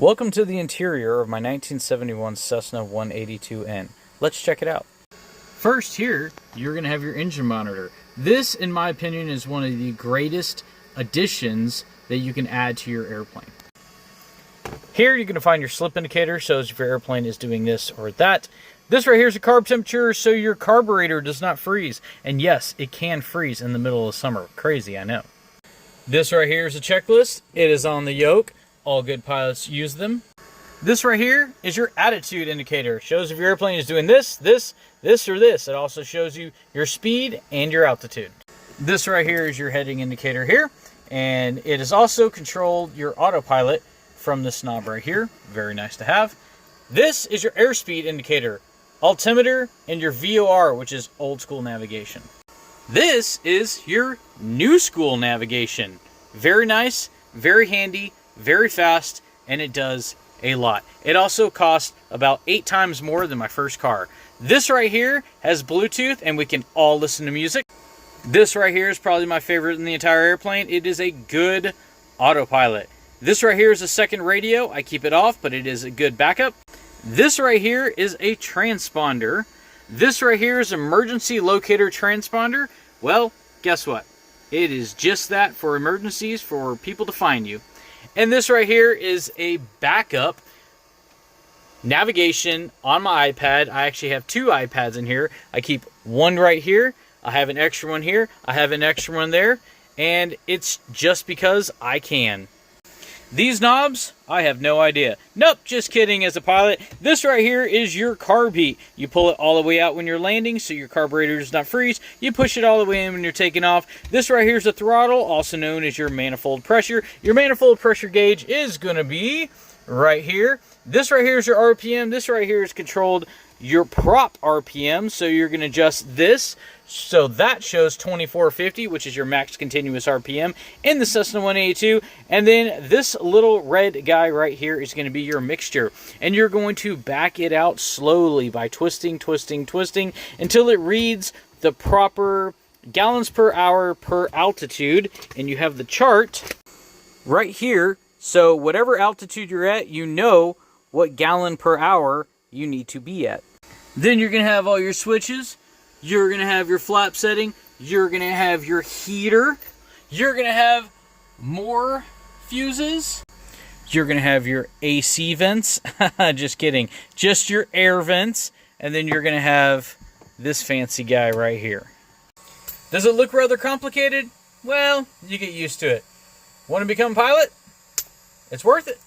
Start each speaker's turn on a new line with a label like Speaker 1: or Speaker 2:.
Speaker 1: Welcome to the interior of my 1971 Cessna 182N. Let's check it out. First here, you're going to have your engine monitor. This, in my opinion, is one of the greatest additions that you can add to your airplane. Here you're going to find your slip indicator, shows if your airplane is doing this or that. This right here is a carb temperature, so your carburetor does not freeze. And yes, it can freeze in the middle of summer. Crazy, I know. This right here is a checklist. It is on the yoke. All good pilots use them. This right here is your attitude indicator. Shows if your airplane is doing this, or this. It also shows you your speed and your altitude. This right here is your heading indicator here. And it is also controlled your autopilot from this knob right here. Very nice to have. This is your airspeed indicator, altimeter, and your VOR, which is old school navigation. This is your new school navigation. Very nice, very handy, very fast, and it does a lot. It also costs about 8 times more than my first car. This right here has Bluetooth, and we can all listen to music. This right here is probably my favorite in the entire airplane. It is a good autopilot. This right here is a second radio. I keep it off, but it is a good backup. This right here is a transponder. This right here is emergency locator transponder. Well, guess what? It is just that, for emergencies, for people to find you. And this right here is a backup navigation on my iPad. I actually have 2 iPads in here. I keep one right here. I have an extra one here. I have an extra one there. And it's just because I can. These knobs, I have no idea. Nope, just kidding as a pilot. This right here is your carb heat. You pull it all the way out when you're landing so your carburetor does not freeze. You push it all the way in when you're taking off. This right here is a throttle, also known as your manifold pressure. Your manifold pressure gauge is going to be right here. This right here is your RPM. This right here is controlled your prop RPM, so you're going to adjust this. So that shows 2450, which is your max continuous RPM in the Cessna 182. And then this little red guy right here is going to be your mixture. And you're going to back it out slowly by twisting until it reads the proper gallons per hour per altitude. And you have the chart right here. So whatever altitude you're at, you know what gallon per hour you need to be at. Then you're going to have all your switches. You're going to have your flap setting. You're going to have your heater. You're going to have more fuses. You're going to have your AC vents. Just kidding. Just your air vents. And then you're going to have this fancy guy right here. Does it look rather complicated? Well, you get used to it. Want to become a pilot? It's worth it.